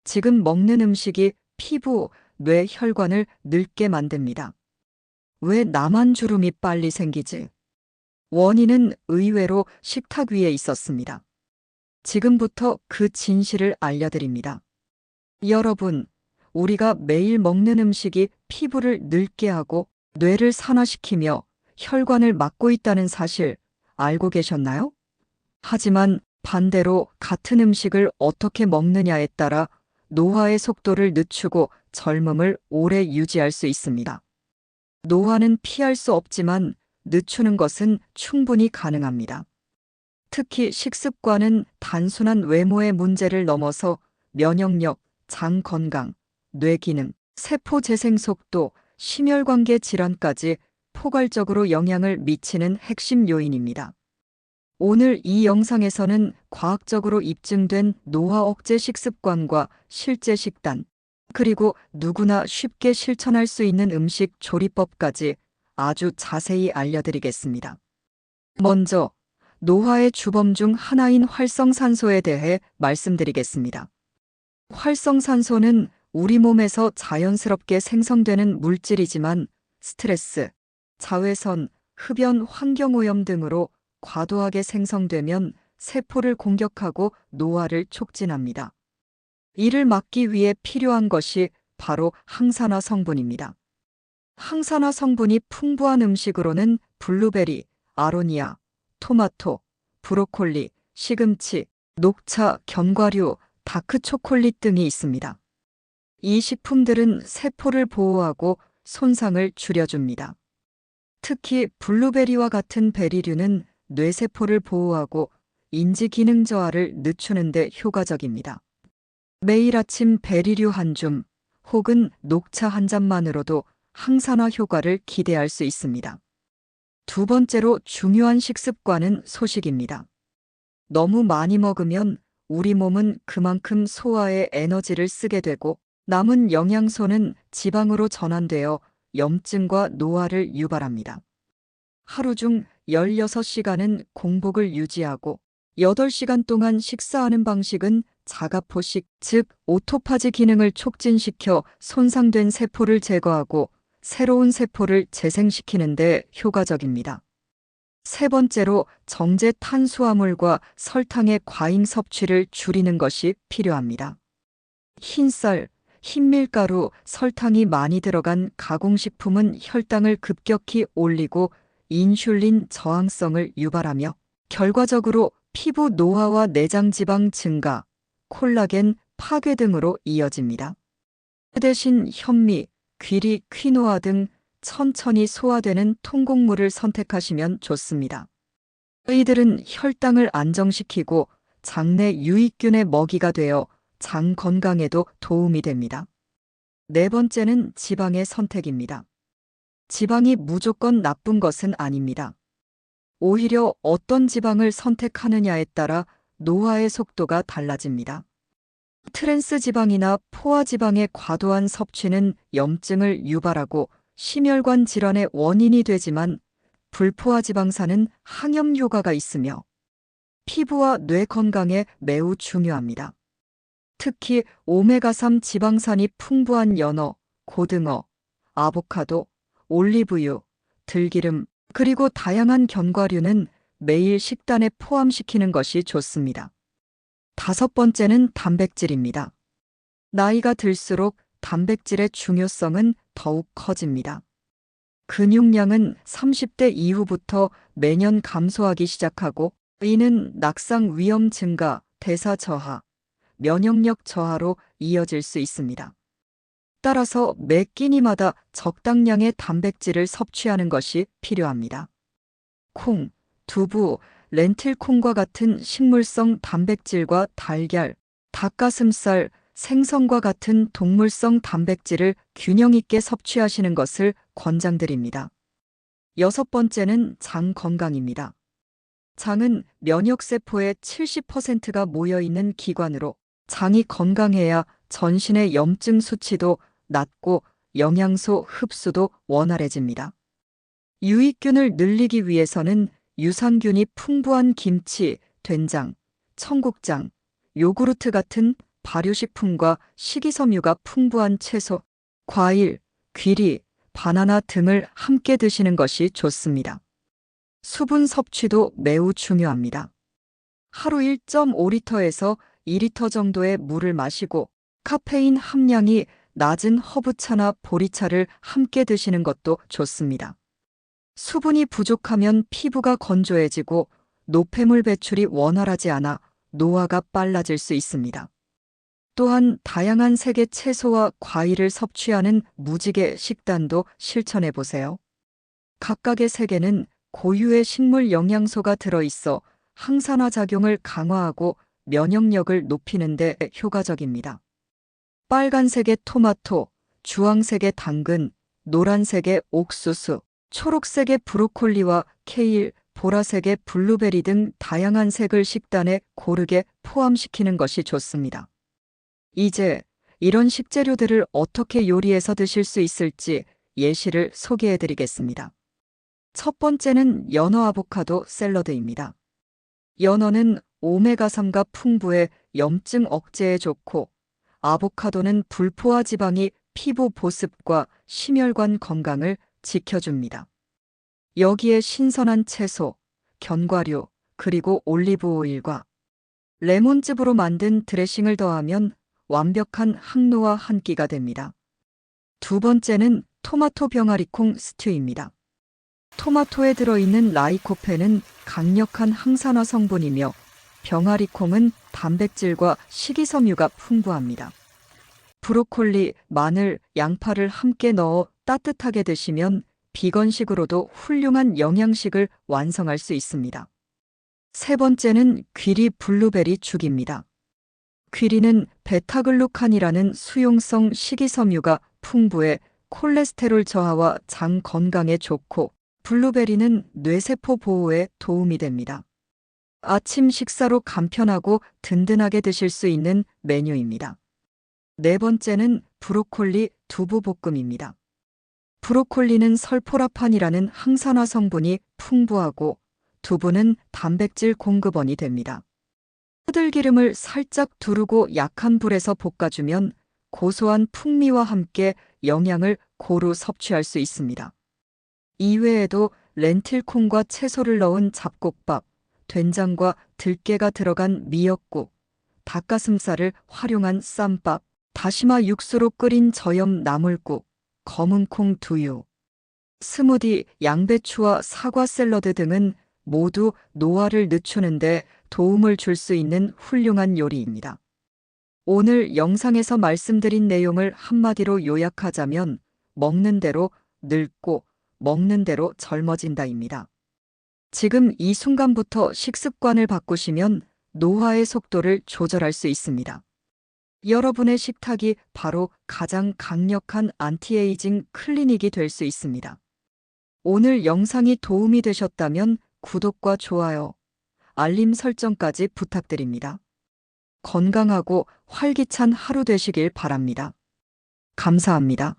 지금 먹는 음식이 피부, 뇌, 혈관을 늙게 만듭니다. 왜 나만 주름이 빨리 생기지? 원인은 의외로 식탁 위에 있었습니다. 지금부터 그 진실을 알려드립니다. 여러분, 우리가 매일 먹는 음식이 피부를 늙게 하고 뇌를 산화시키며 혈관을 막고 있다는 사실 알고 계셨나요? 하지만 반대로 같은 음식을 어떻게 먹느냐에 따라 노화의 속도를 늦추고 젊음을 오래 유지할 수 있습니다. 노화는 피할 수 없지만 늦추는 것은 충분히 가능합니다. 특히 식습관은 단순한 외모의 문제를 넘어서 면역력, 장 건강, 뇌 기능, 세포 재생 속도, 심혈관계 질환까지 포괄적으로 영향을 미치는 핵심 요인입니다. 오늘 이 영상에서는 과학적으로 입증된 노화 억제 식습관과 실제 식단, 그리고 누구나 쉽게 실천할 수 있는 음식 조리법까지 아주 자세히 알려드리겠습니다. 먼저, 노화의 주범 중 하나인 활성산소에 대해 말씀드리겠습니다. 활성산소는 우리 몸에서 자연스럽게 생성되는 물질이지만 스트레스, 자외선, 흡연 환경오염 등으로 과도하게 생성되면 세포를 공격하고 노화를 촉진합니다. 이를 막기 위해 필요한 것이 바로 항산화 성분입니다. 항산화 성분이 풍부한 음식으로는 블루베리, 아로니아, 토마토, 브로콜리, 시금치, 녹차, 견과류, 다크초콜릿 등이 있습니다. 이 식품들은 세포를 보호하고 손상을 줄여줍니다. 특히 블루베리와 같은 베리류는 뇌세포를 보호하고 인지 기능 저하를 늦추는 데 효과적입니다. 매일 아침 베리류 한 줌 혹은 녹차 한 잔만으로도 항산화 효과를 기대할 수 있습니다. 두 번째로 중요한 식습관은 소식입니다. 너무 많이 먹으면 우리 몸은 그만큼 소화에 에너지를 쓰게 되고 남은 영양소는 지방으로 전환되어 염증과 노화를 유발합니다. 하루 중 16시간은 공복을 유지하고 8시간 동안 식사하는 방식은 자가포식, 즉 오토파지 기능을 촉진시켜 손상된 세포를 제거하고 새로운 세포를 재생시키는 데 효과적입니다. 세 번째로 정제 탄수화물과 설탕의 과잉 섭취를 줄이는 것이 필요합니다. 흰쌀, 흰밀가루, 설탕이 많이 들어간 가공식품은 혈당을 급격히 올리고 인슐린 저항성을 유발하며 결과적으로 피부 노화와 내장 지방 증가, 콜라겐 파괴 등으로 이어집니다. 그 대신 현미, 귀리, 퀴노아 등 천천히 소화되는 통곡물을 선택하시면 좋습니다. 이들은 혈당을 안정시키고 장내 유익균의 먹이가 되어 장 건강에도 도움이 됩니다. 네 번째는 지방의 선택입니다. 지방이 무조건 나쁜 것은 아닙니다. 오히려 어떤 지방을 선택하느냐에 따라 노화의 속도가 달라집니다. 트랜스 지방이나 포화 지방의 과도한 섭취는 염증을 유발하고 심혈관 질환의 원인이 되지만 불포화 지방산은 항염 효과가 있으며 피부와 뇌 건강에 매우 중요합니다. 특히 오메가3 지방산이 풍부한 연어, 고등어, 아보카도, 올리브유, 들기름, 그리고 다양한 견과류는 매일 식단에 포함시키는 것이 좋습니다. 다섯 번째는 단백질입니다. 나이가 들수록 단백질의 중요성은 더욱 커집니다. 근육량은 30대 이후부터 매년 감소하기 시작하고 이는 낙상 위험 증가, 대사 저하, 면역력 저하로 이어질 수 있습니다. 따라서 매 끼니마다 적당량의 단백질을 섭취하는 것이 필요합니다. 콩, 두부, 렌틸콩과 같은 식물성 단백질과 달걀, 닭가슴살, 생선과 같은 동물성 단백질을 균형 있게 섭취하시는 것을 권장드립니다. 여섯 번째는 장 건강입니다. 장은 면역세포의 70%가 모여있는 기관으로 장이 건강해야 전신의 염증 수치도 낮고 영양소 흡수도 원활해집니다. 유익균을 늘리기 위해서는 유산균이 풍부한 김치, 된장, 청국장, 요구르트 같은 발효식품과 식이섬유가 풍부한 채소, 과일, 귀리, 바나나 등을 함께 드시는 것이 좋습니다. 수분 섭취도 매우 중요합니다. 하루 1.5리터에서 2리터 정도의 물을 마시고 카페인 함량이 낮은 허브차나 보리차를 함께 드시는 것도 좋습니다. 수분이 부족하면 피부가 건조해지고 노폐물 배출이 원활하지 않아 노화가 빨라질 수 있습니다. 또한 다양한 색의 채소와 과일을 섭취하는 무지개 식단도 실천해 보세요. 각각의 색에는 고유의 식물 영양소가 들어있어 항산화 작용을 강화하고 면역력을 높이는 데 효과적입니다. 빨간색의 토마토, 주황색의 당근, 노란색의 옥수수, 초록색의 브로콜리와 케일, 보라색의 블루베리 등 다양한 색을 식단에 고르게 포함시키는 것이 좋습니다. 이제 이런 식재료들을 어떻게 요리해서 드실 수 있을지 예시를 소개해 드리겠습니다. 첫 번째는 연어 아보카도 샐러드입니다. 연어는 오메가3가 풍부해 염증 억제에 좋고, 아보카도는 불포화 지방이 피부 보습과 심혈관 건강을 지켜줍니다. 여기에 신선한 채소, 견과류, 그리고 올리브 오일과 레몬즙으로 만든 드레싱을 더하면 완벽한 항노화 한 끼가 됩니다. 두 번째는 토마토 병아리콩 스튜입니다. 토마토에 들어있는 라이코펜은 강력한 항산화 성분이며 병아리콩은 단백질과 식이섬유가 풍부합니다. 브로콜리, 마늘, 양파를 함께 넣어 따뜻하게 드시면 비건식으로도 훌륭한 영양식을 완성할 수 있습니다. 세 번째는 귀리 블루베리 죽입니다. 귀리는 베타글루칸이라는 수용성 식이섬유가 풍부해 콜레스테롤 저하와 장 건강에 좋고, 블루베리는 뇌세포 보호에 도움이 됩니다. 아침 식사로 간편하고 든든하게 드실 수 있는 메뉴입니다. 네 번째는 브로콜리 두부볶음입니다. 브로콜리는 설포라판이라는 항산화 성분이 풍부하고, 두부는 단백질 공급원이 됩니다. 호들기름을 살짝 두르고 약한 불에서 볶아주면 고소한 풍미와 함께 영양을 고루 섭취할 수 있습니다. 이외에도 렌틸콩과 채소를 넣은 잡곡밥, 된장과 들깨가 들어간 미역국, 닭가슴살을 활용한 쌈밥, 다시마 육수로 끓인 저염 나물국, 검은콩 두유, 스무디, 양배추와 사과 샐러드 등은 모두 노화를 늦추는 데 도움을 줄 수 있는 훌륭한 요리입니다. 오늘 영상에서 말씀드린 내용을 한마디로 요약하자면 먹는 대로 늙고 먹는 대로 젊어진다입니다. 지금 이 순간부터 식습관을 바꾸시면 노화의 속도를 조절할 수 있습니다. 여러분의 식탁이 바로 가장 강력한 안티에이징 클리닉이 될 수 있습니다. 오늘 영상이 도움이 되셨다면 구독과 좋아요, 알림 설정까지 부탁드립니다. 건강하고 활기찬 하루 되시길 바랍니다. 감사합니다.